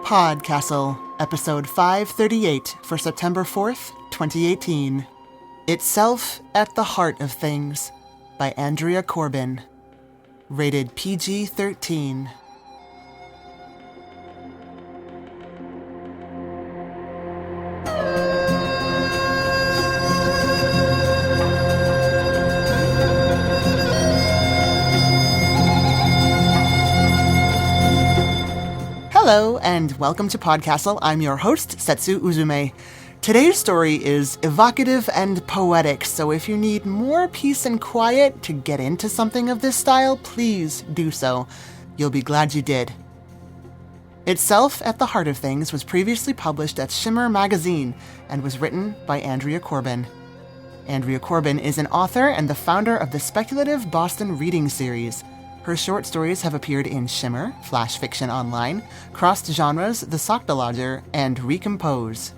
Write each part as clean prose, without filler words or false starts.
PodCastle, episode 538 for September 4th, 2018. Itself at the Heart of Things by Andrea Corbin. Rated PG-13. Hello, and welcome to PodCastle. I'm your host, Setsu Uzume. Today's story is evocative and poetic, so if you need more peace and quiet to get into something of this style, please do so. You'll be glad you did. Itself at the Heart of Things was previously published at Shimmer magazine and was written by Andrea Corbin. Andrea Corbin is an author and the founder of the speculative Boston Reading Series. Her short stories have appeared in Shimmer, Flash Fiction Online, Crossed Genres, The Sockdolager, and Recompose.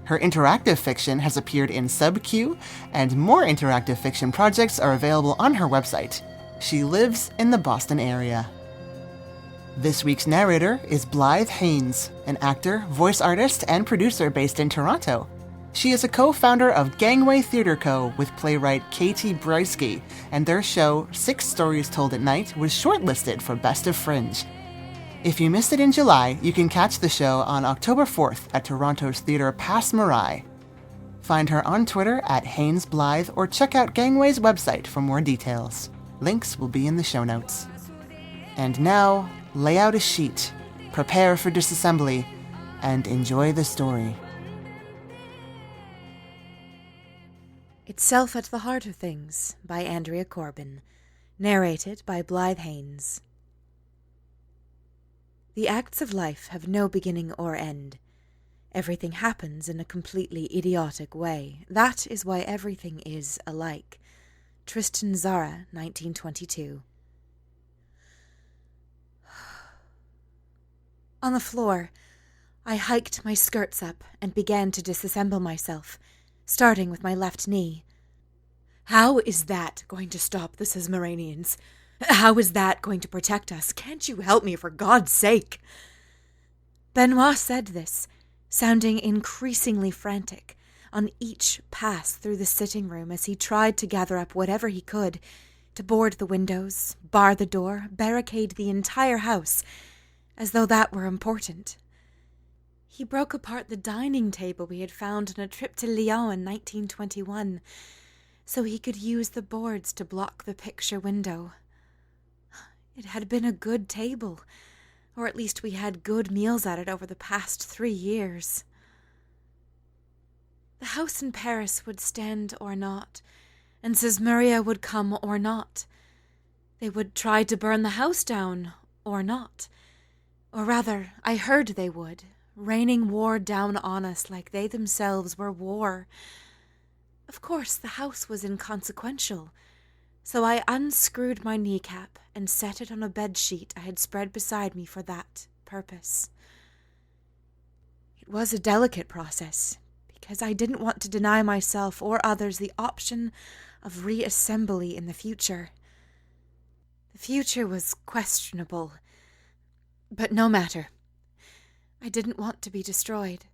Her interactive fiction has appeared in Sub-Q, and more interactive fiction projects are available on her website. She lives in the Boston area. This week's narrator is Blythe Haynes, an actor, voice artist, and producer based in Toronto. She is a co-founder of Gangway Theatre Co. with playwright Katie Breisky, and their show, 6 Stories Told at Night, was shortlisted for Best of Fringe. If you missed it in July, you can catch the show on October 4th at Toronto's theatre Passe Muraille. Find her on Twitter at Haynes Blythe or check out Gangway's website for more details. Links will be in the show notes. And now, lay out a sheet, prepare for disassembly, and enjoy the story. Itself at the Heart of Things by Andrea Corbin. Narrated by Blythe Haynes. The acts of life have no beginning or end. Everything happens in a completely idiotic way. That is why everything is alike. Tristan Tzara, 1922. On the floor, I hiked my skirts up and began to disassemble myself, starting with my left knee. How is that going to stop the Szemurians? How is that going to protect us? Can't you help me, for God's sake? Benoît said this, sounding increasingly frantic, on each pass through the sitting room as he tried to gather up whatever he could to board the windows, bar the door, barricade the entire house, as though that were important. He broke apart the dining table we had found on a trip to Lyon in 1921, so he could use the boards to block the picture window. It had been a good table, or at least we had good meals at it over the past 3 years. The house in Paris would stand or not, and Szemuria would come or not. They would try to burn the house down or not. Or rather, I heard they would, raining war down on us like they themselves were war. Of course, the house was inconsequential, so I unscrewed my kneecap and set it on a bedsheet I had spread beside me for that purpose. It was a delicate process, because I didn't want to deny myself or others the option of reassembly in the future. The future was questionable, but no matter. I didn't want to be destroyed.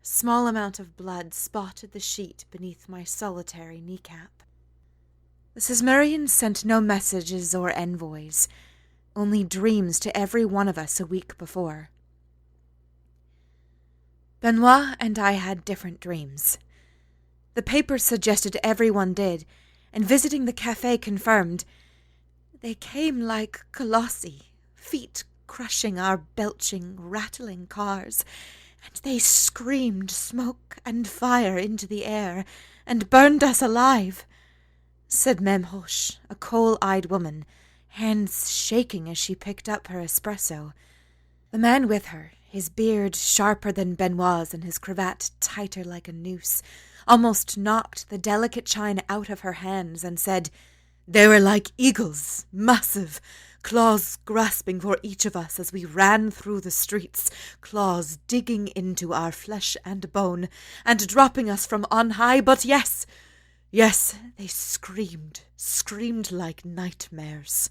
A small amount of blood spotted the sheet beneath my solitary kneecap. The Szemurians sent no messages or envoys, only dreams to every one of us a week before. Benoît and I had different dreams. The papers suggested everyone did, and visiting the cafe confirmed. They came like colossi, feet crushing our belching, rattling cars, and they screamed smoke and fire into the air and burned us alive, said Meme Hoche, a coal-eyed woman, hands shaking as she picked up her espresso. The man with her, his beard sharper than Benoît's and his cravat tighter like a noose, almost knocked the delicate china out of her hands and said, "They were like eagles, massive, claws grasping for each of us as we ran through the streets, claws digging into our flesh and bone, and dropping us from on high. But yes, they screamed like nightmares."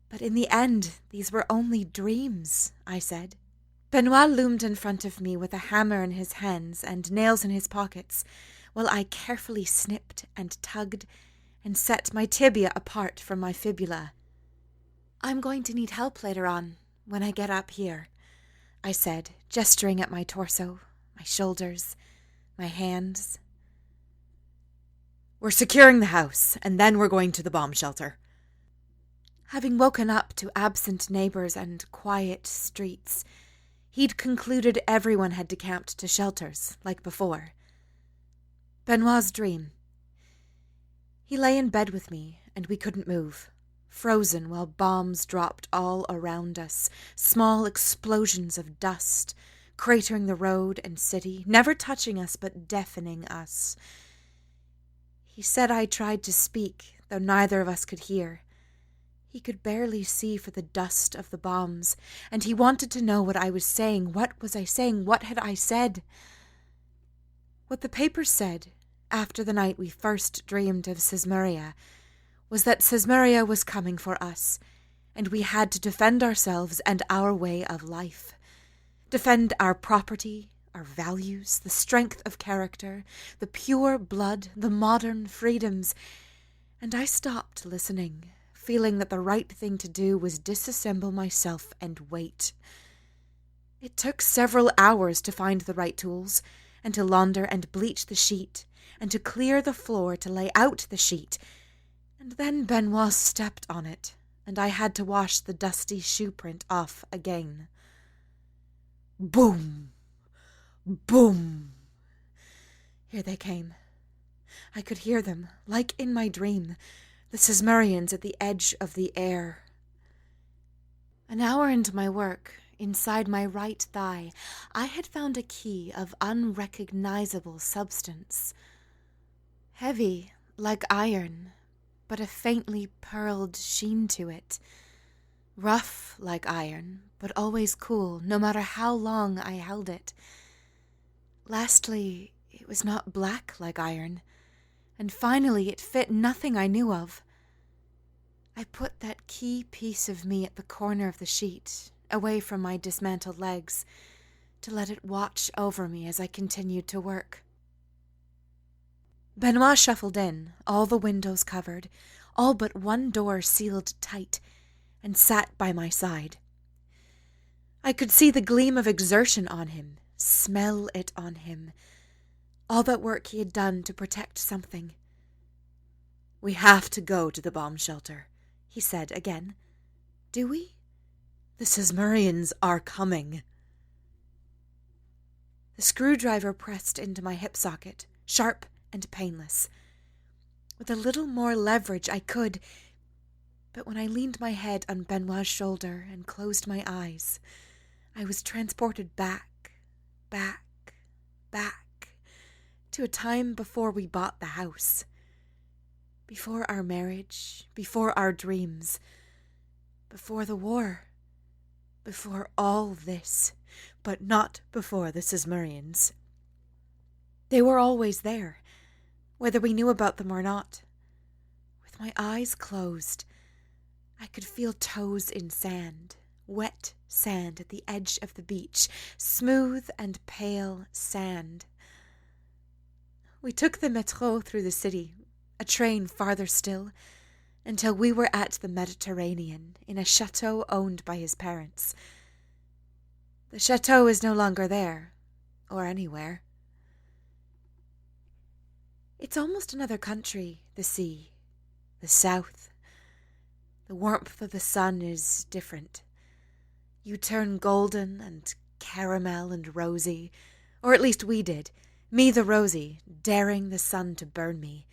But in the end, these were only dreams, I said. Benoît loomed in front of me with a hammer in his hands and nails in his pockets, while I carefully snipped and tugged and set my tibia apart from my fibula. "I'm going to need help later on, when I get up here," I said, gesturing at my torso, my shoulders, my hands. "We're securing the house, and then we're going to the bomb shelter." Having woken up to absent neighbours and quiet streets, he'd concluded everyone had decamped to shelters, like before. Benoît's dream. He lay in bed with me, and we couldn't move, frozen while bombs dropped all around us, small explosions of dust, cratering the road and city, never touching us but deafening us. He said I tried to speak, though neither of us could hear. He could barely see for the dust of the bombs, and he wanted to know what I was saying. What was I saying? What had I said? What the papers said, after the night we first dreamed of Szemuria, was that Szemuria was coming for us, and we had to defend ourselves and our way of life. Defend our property, our values, the strength of character, the pure blood, the modern freedoms. And I stopped listening, feeling that the right thing to do was disassemble myself and wait. It took several hours to find the right tools, and to launder and bleach the sheet, and to clear the floor to lay out the sheet. And then Benoît stepped on it, and I had to wash the dusty shoe print off again. Boom! Boom! Here they came. I could hear them, like in my dream, the Szemurians at the edge of the air. An hour into my work, inside my right thigh, I had found a key of unrecognizable substance. Heavy, like iron, but a faintly pearled sheen to it. Rough, like iron, but always cool, no matter how long I held it. Lastly, it was not black like iron, and finally it fit nothing I knew of. I put that key piece of me at the corner of the sheet, away from my dismantled legs, to let it watch over me as I continued to work. Benoît shuffled in, all the windows covered, all but one door sealed tight, and sat by my side. I could see the gleam of exertion on him, smell it on him, all that work he had done to protect something. "We have to go to the bomb shelter," he said again. "Do we?" "The Szemurians are coming." The screwdriver pressed into my hip socket, sharp and painless. With a little more leverage I could, but when I leaned my head on Benoît's shoulder and closed my eyes, I was transported back, to a time before we bought the house. Before our marriage, before our dreams, before the war, before all this, but not before the Szemurians. They were always there, whether we knew about them or not. With my eyes closed, I could feel toes in sand, wet sand at the edge of the beach, smooth and pale sand. We took the métro through the city, a train farther still, until we were at the Mediterranean, in a chateau owned by his parents. The chateau is no longer there, or anywhere. It's almost another country, the sea, the south. The warmth of the sun is different. You turn golden and caramel and rosy, or at least we did, me the rosy, daring the sun to burn me.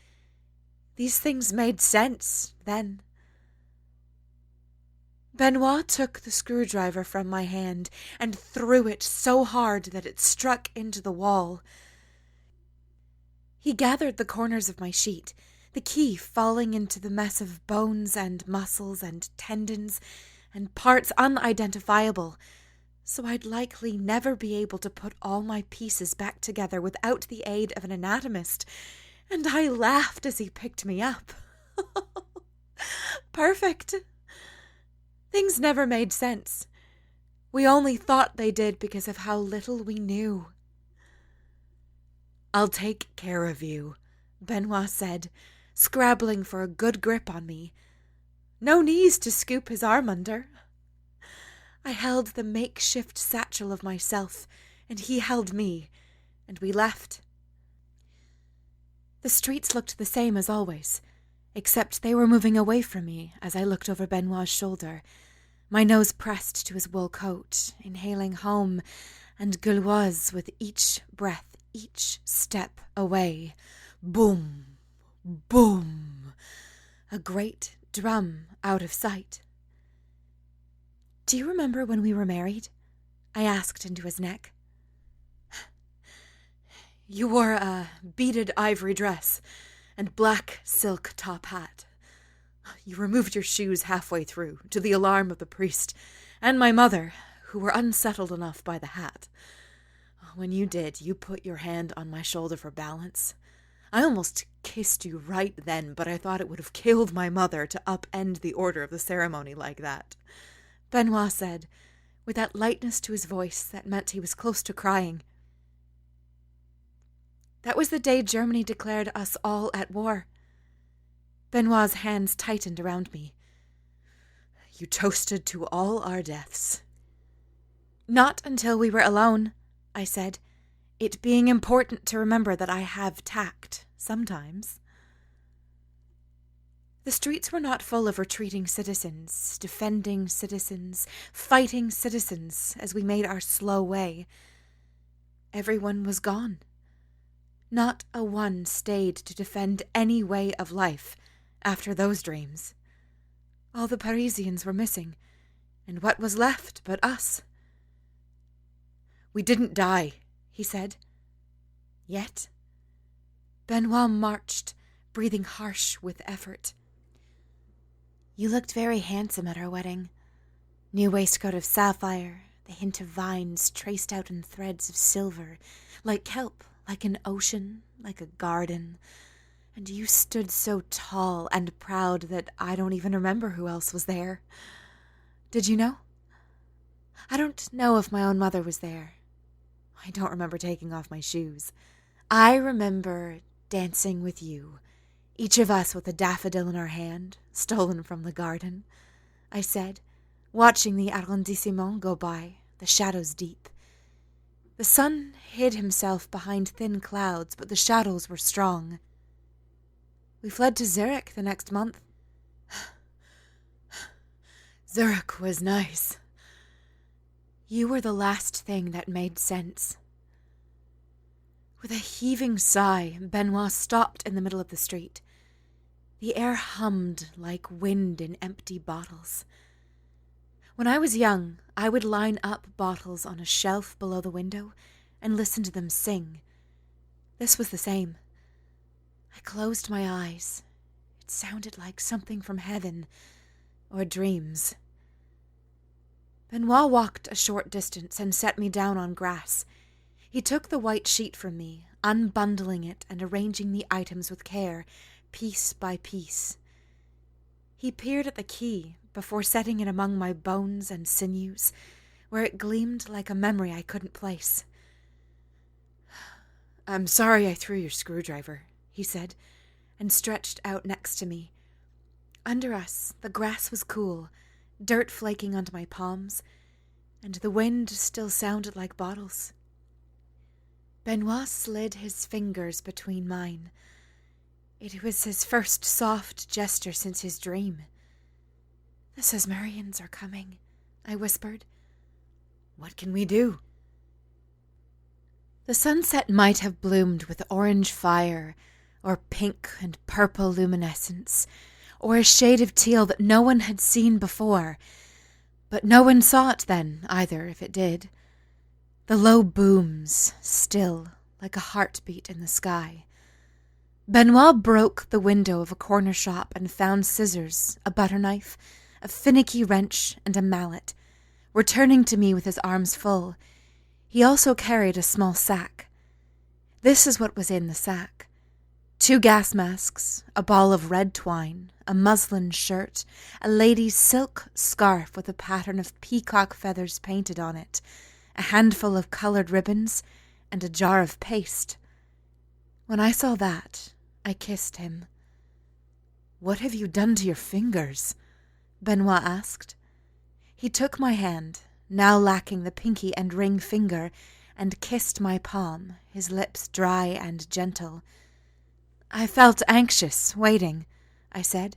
These things made sense then. Benoît took the screwdriver from my hand and threw it so hard that it struck into the wall. He gathered the corners of my sheet, the key falling into the mess of bones and muscles and tendons and parts unidentifiable, so I'd likely never be able to put all my pieces back together without the aid of an anatomist, and I laughed as he picked me up. Perfect. Things never made sense. We only thought they did because of how little we knew. "I'll take care of you," Benoît said, scrabbling for a good grip on me. No knees to scoop his arm under. I held the makeshift satchel of myself, and he held me, and we left. The streets looked the same as always, except they were moving away from me as I looked over Benoît's shoulder, my nose pressed to his wool coat, inhaling home and Gauloise with each breath, each step away. Boom, boom, a great drum out of sight. "Do you remember when we were married?" I asked into his neck. "You wore a beaded ivory dress and black silk top hat. You removed your shoes halfway through, to the alarm of the priest and my mother, who were unsettled enough by the hat. When you did, you put your hand on my shoulder for balance. I almost kissed you right then, but I thought it would have killed my mother to upend the order of the ceremony like that," Benoît said, with that lightness to his voice that meant he was close to crying. "That was the day Germany declared us all at war." Benoît's hands tightened around me. "You toasted to all our deaths." "Not until we were alone," I said, it being important to remember that I have tact sometimes. The streets were not full of retreating citizens, defending citizens, fighting citizens as we made our slow way. Everyone was gone. Not a one stayed to defend any way of life after those dreams. All the Parisians were missing, and what was left but us? "We didn't die," he said. "Yet?" Benoît marched, breathing harsh with effort. "You looked very handsome at our wedding. New waistcoat of sapphire, the hint of vines traced out in threads of silver, like kelp, like an ocean, like a garden. And you stood so tall and proud that I don't even remember who else was there. Did you know? I don't know if my own mother was there. I don't remember taking off my shoes. I remember dancing with you, each of us with a daffodil in our hand, stolen from the garden," I said, watching the arrondissement go by, the shadows deep. The sun hid himself behind thin clouds, but the shadows were strong. "We fled to Zurich the next month." "Zurich was nice." "You were the last thing that made sense." With a heaving sigh, Benoît stopped in the middle of the street. The air hummed like wind in empty bottles. When I was young, I would line up bottles on a shelf below the window and listen to them sing. This was the same. I closed my eyes. It sounded like something from heaven, or dreams. Benoît walked a short distance and set me down on grass. He took the white sheet from me, unbundling it and arranging the items with care, piece by piece. He peered at the key before setting it among my bones and sinews, where it gleamed like a memory I couldn't place. "I'm sorry I threw your screwdriver," he said, and stretched out next to me. Under us, the grass was cool, dirt flaking onto my palms, and the wind still sounded like bottles. Benoît slid his fingers between mine. It was his first soft gesture since his dream. "The Szemurians are coming," I whispered. "What can we do?" The sunset might have bloomed with orange fire, or pink and purple luminescence, or a shade of teal that no one had seen before. But no one saw it then, either, if it did. The low booms, still, like a heartbeat in the sky. Benoît broke the window of a corner shop and found scissors, a butter knife, a finicky wrench, and a mallet, returning to me with his arms full. He also carried a small sack. This is what was in the sack. 2 gas masks, a ball of red twine, a muslin shirt, a lady's silk scarf with a pattern of peacock feathers painted on it, a handful of coloured ribbons, and a jar of paste. When I saw that, I kissed him. "What have you done to your fingers?" Benoît asked. He took my hand, now lacking the pinky and ring finger, and kissed my palm, his lips dry and gentle. "I felt anxious, waiting," I said.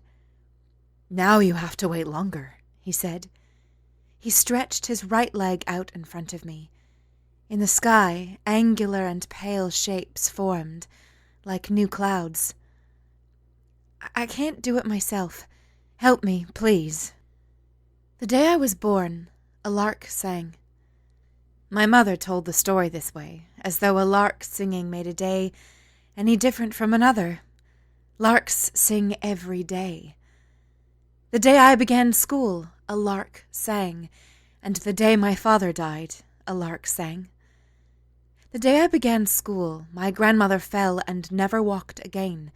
"Now you have to wait longer," he said. He stretched his right leg out in front of me. In the sky, angular and pale shapes formed, like new clouds. "I can't do it myself. Help me, please." The day I was born, a lark sang. My mother told the story this way, as though a lark singing made a day any different from another. Larks sing every day. The day I began school, a lark sang, and the day my father died, a lark sang. The day I began school, my grandmother fell and never walked again.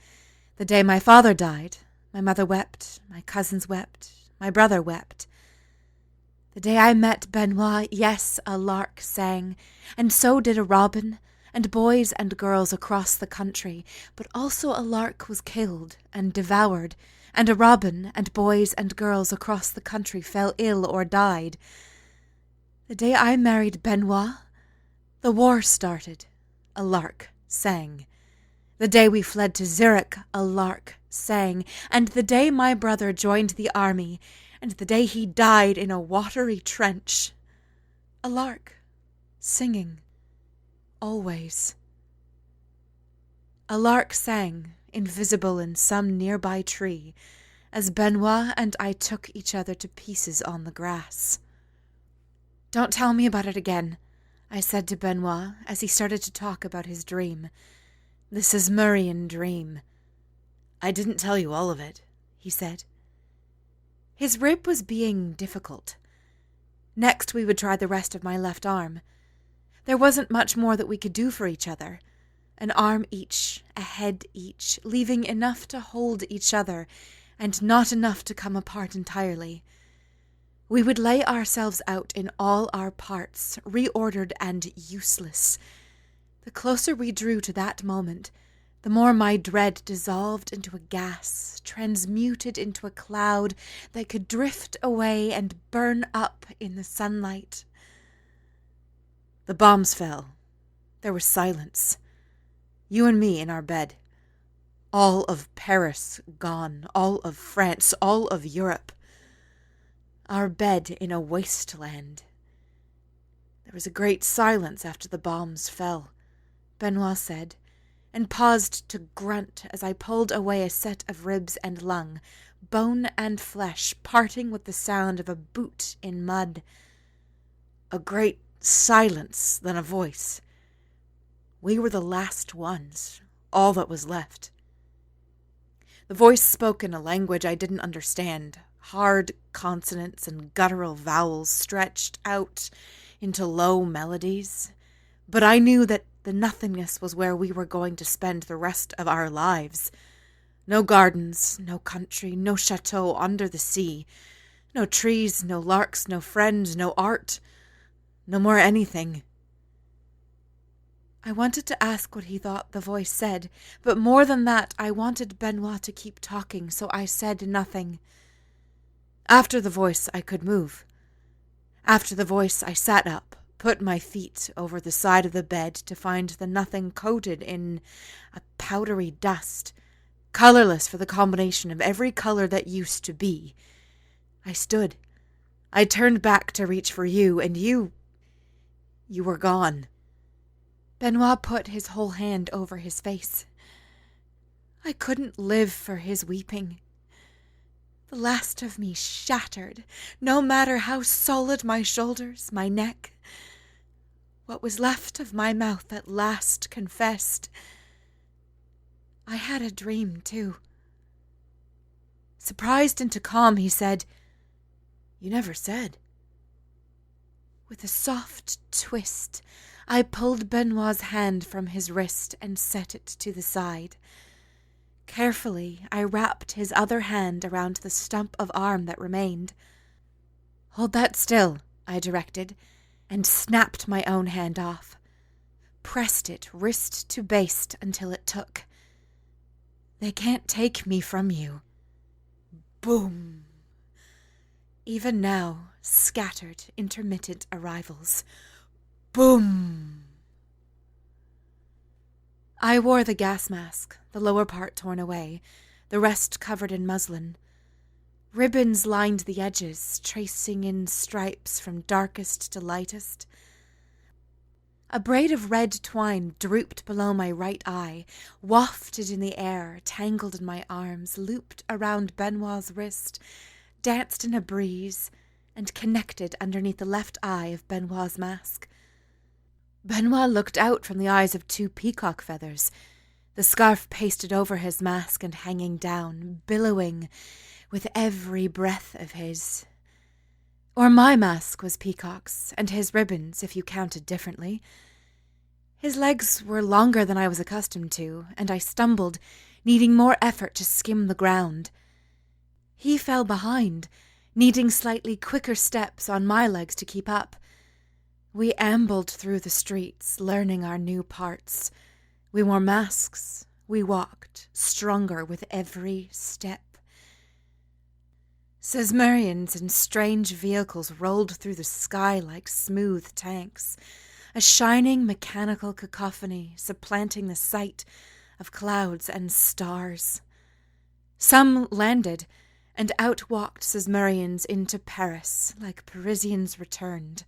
The day my father died, my mother wept, my cousins wept, my brother wept. The day I met Benoît, yes, a lark sang, and so did a robin, and boys and girls across the country, but also a lark was killed and devoured, and a robin and boys and girls across the country fell ill or died. The day I married Benoît, the war started, a lark sang. The day we fled to Zurich, a lark sang, and the day my brother joined the army, and the day he died in a watery trench, a lark singing, always. A lark sang, invisible in some nearby tree, as Benoît and I took each other to pieces on the grass. "Don't tell me about it again," I said to Benoît as he started to talk about his dream. "The Szemurian dream." "I didn't tell you all of it," he said. His rib was being difficult. Next we would try the rest of my left arm. There wasn't much more that we could do for each other. An arm each, a head each, leaving enough to hold each other, and not enough to come apart entirely. We would lay ourselves out in all our parts, reordered and useless. The closer we drew to that moment, the more my dread dissolved into a gas, transmuted into a cloud that could drift away and burn up in the sunlight. The bombs fell. There was silence. You and me in our bed. All of Paris gone, all of France, all of Europe. Our bed in a wasteland. There was a great silence after the bombs fell, Benoît said, and paused to grunt as I pulled away a set of ribs and lung, bone and flesh parting with the sound of a boot in mud. A great silence, then a voice. We were the last ones, all that was left. The voice spoke in a language I didn't understand, hard consonants and guttural vowels stretched out into low melodies. But I knew that the nothingness was where we were going to spend the rest of our lives. No gardens, no country, no chateau under the sea. No trees, no larks, no friends, no art. No more anything. I wanted to ask what he thought the voice said, but more than that, I wanted Benoît to keep talking, so I said nothing. After the voice, I could move. After the voice, I sat up, put my feet over the side of the bed to find the nothing coated in a powdery dust, colorless for the combination of every color that used to be. I stood. I turned back to reach for you, and you were gone. Benoît put his whole hand over his face. I couldn't live for his weeping. The last of me shattered, no matter how solid my shoulders, my neck. What was left of my mouth at last confessed. I had a dream, too. Surprised into calm, he said, "You never said." With a soft twist, I pulled Benoît's hand from his wrist and set it to the side. Carefully, I wrapped his other hand around the stump of arm that remained. "Hold that still," I directed, and snapped my own hand off. Pressed it wrist to baste until it took. "They can't take me from you." Boom! Even now, scattered, intermittent arrivals. Boom! I wore the gas mask, the lower part torn away, the rest covered in muslin. Ribbons lined the edges, tracing in stripes from darkest to lightest. A braid of red twine drooped below my right eye, wafted in the air, tangled in my arms, looped around Benoît's wrist, danced in a breeze, and connected underneath the left eye of Benoît's mask. Benoît looked out from the eyes of 2 peacock feathers, the scarf pasted over his mask and hanging down, billowing with every breath of his. Or my mask was peacock's, and his ribbons, if you counted differently. His legs were longer than I was accustomed to, and I stumbled, needing more effort to skim the ground. He fell behind, needing slightly quicker steps on my legs to keep up. We ambled through the streets, learning our new parts. We wore masks. We walked, stronger with every step. Szemurians in strange vehicles rolled through the sky like smooth tanks, a shining mechanical cacophony supplanting the sight of clouds and stars. Some landed, and out walked Szemurians into Paris, like Parisians returned.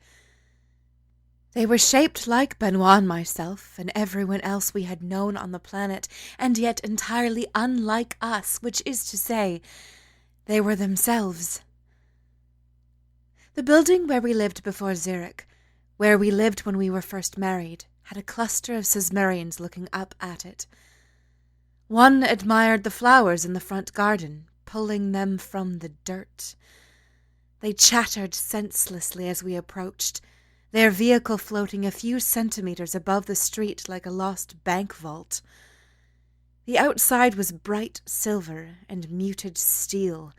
They were shaped like Benoît and myself, and everyone else we had known on the planet, and yet entirely unlike us, which is to say, they were themselves. The building where we lived before Zurich, where we lived when we were first married, had a cluster of Szemurians looking up at it. One admired the flowers in the front garden, pulling them from the dirt. They chattered senselessly as we approached, their vehicle floating a few centimeters above the street like a lost bank vault. The outside was bright silver and muted steel.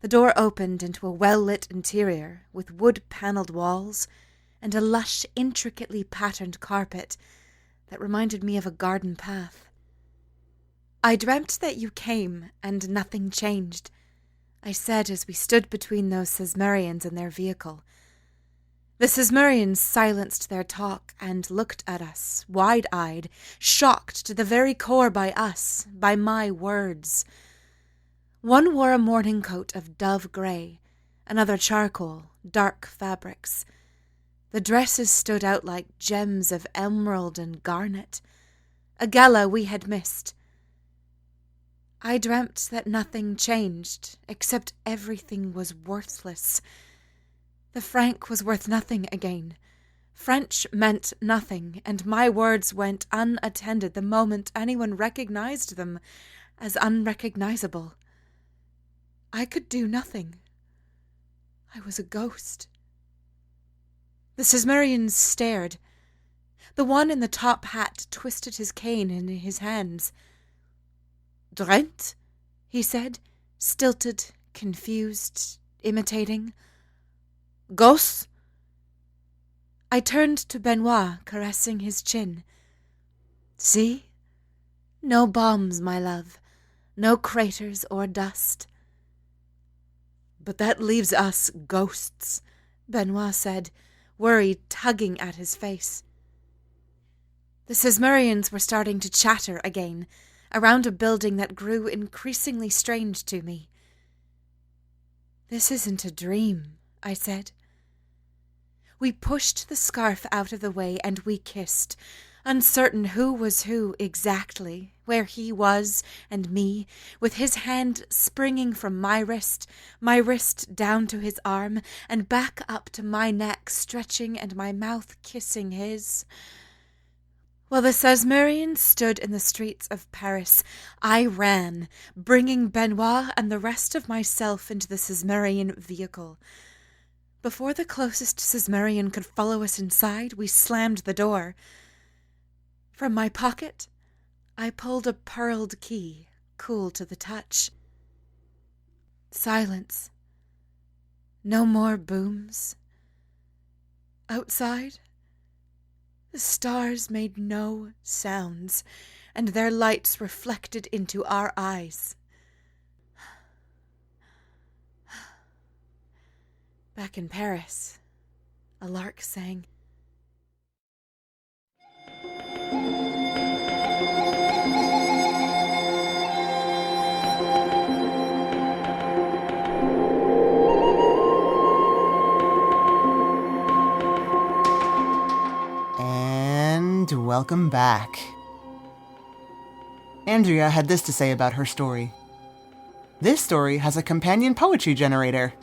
The door opened into a well-lit interior with wood-panelled walls and a lush, intricately patterned carpet that reminded me of a garden path. "I dreamt that you came, and nothing changed," I said as we stood between those Szemurians and their vehicle. The Szemurians silenced their talk and looked at us, wide-eyed, shocked to the very core by us, by my words. One wore a morning coat of dove grey, another charcoal, dark fabrics. The dresses stood out like gems of emerald and garnet, a gala we had missed. I dreamt that nothing changed, except everything was worthless. The franc was worth nothing again. French meant nothing, and my words went unattended the moment anyone recognized them as unrecognizable. I could do nothing. I was a ghost. The Szemurians stared. The one in the top hat twisted his cane in his hands. "Drent?" he said, stilted, confused, imitating. "Ghosts?" I turned to Benoît, caressing his chin. "See? No bombs, my love. No craters or dust." "But that leaves us ghosts," Benoît said, worry tugging at his face. The Szemurians were starting to chatter again, around a building that grew increasingly strange to me. "This isn't a dream," I said. We pushed the scarf out of the way and we kissed, uncertain who was who exactly, where he was and me, with his hand springing from my wrist down to his arm, and back up to my neck, stretching, and my mouth kissing his. While the Szemurians stood in the streets of Paris, I ran, bringing Benoît and the rest of myself into the Szemurian vehicle. Before the closest Szemurian could follow us inside, we slammed the door. From my pocket, I pulled a pearled key, cool to the touch. Silence. No more booms. Outside, the stars made no sounds, and their lights reflected into our eyes. Back in Paris, a lark sang. And welcome back. Andrea had this to say about her story. This story has a companion poetry generator.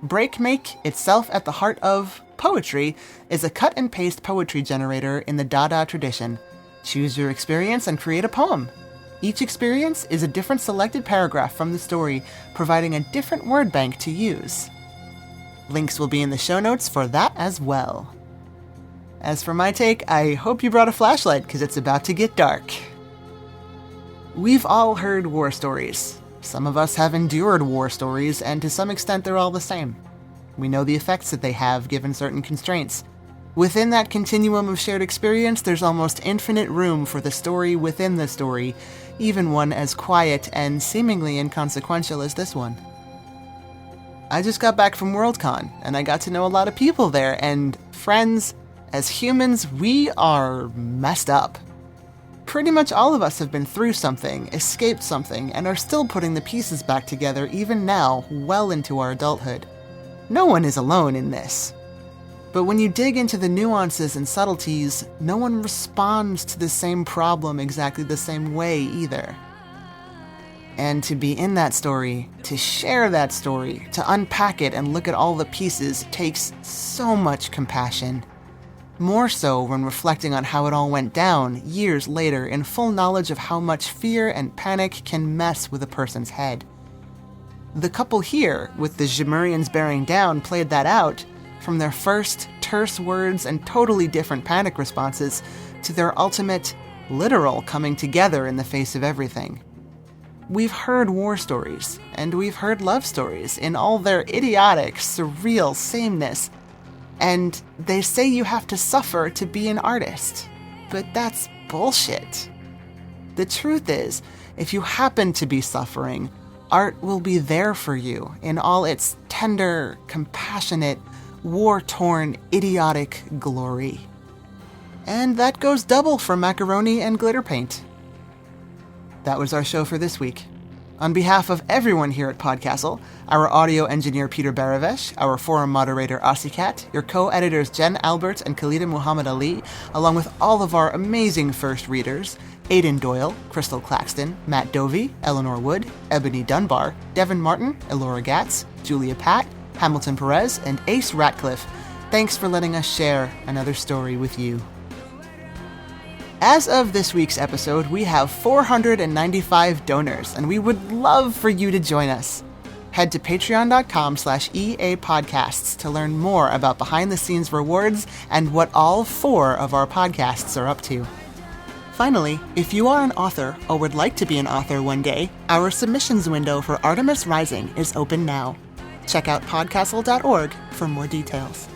Breakmake, itself at the heart of poetry, is a cut-and-paste poetry generator in the Dada tradition. Choose your experience and create a poem. Each experience is a different selected paragraph from the story, providing a different word bank to use. Links will be in the show notes for that as well. As for my take, I hope you brought a flashlight, because it's about to get dark. We've all heard war stories. Some of us have endured war stories, and to some extent they're all the same. We know the effects that they have given certain constraints. Within that continuum of shared experience, there's almost infinite room for the story within the story, even one as quiet and seemingly inconsequential as this one. I just got back from Worldcon, and I got to know a lot of people there, and friends, as humans, we are messed up. Pretty much all of us have been through something, escaped something, and are still putting the pieces back together even now, well into our adulthood. No one is alone in this. But when you dig into the nuances and subtleties, no one responds to the same problem exactly the same way either. And to be in that story, to share that story, to unpack it and look at all the pieces takes so much compassion. More so when reflecting on how it all went down years later in full knowledge of how much fear and panic can mess with a person's head. The couple here, with the Szemurians bearing down, played that out, from their first terse words and totally different panic responses to their ultimate, literal coming together in the face of everything. We've heard war stories, and we've heard love stories in all their idiotic, surreal sameness. And they say you have to suffer to be an artist. But that's bullshit. The truth is, if you happen to be suffering, art will be there for you in all its tender, compassionate, war-torn, idiotic glory. And that goes double for macaroni and glitter paint. That was our show for this week. On behalf of everyone here at PodCastle, our audio engineer Peter Behravesh, our forum moderator Asikat, your co-editors Jen Albert and Khalida Muhammad Ali, along with all of our amazing first readers, Aidan Doyle, Crystal Claxton, Matt Dovey, Eleanor Wood, Ebony Dunbar, Devin Martin, Elora Gatz, Julia Patt, Hamilton Perez, and Ace Ratcliffe, thanks for letting us share another story with you. As of this week's episode, we have 495 donors, and we would love for you to join us. Head to patreon.com/EAPodcasts to learn more about behind-the-scenes rewards and what all 4 of our podcasts are up to. Finally, if you are an author or would like to be an author one day, our submissions window for Artemis Rising is open now. Check out podcastle.org for more details.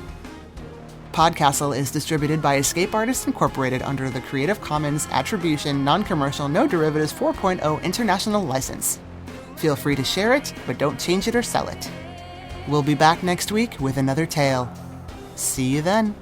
PodCastle is distributed by Escape Artists Incorporated under the Creative Commons Attribution Non-Commercial No Derivatives 4.0 International License. Feel free to share it, but don't change it or sell it. We'll be back next week with another tale. See you then.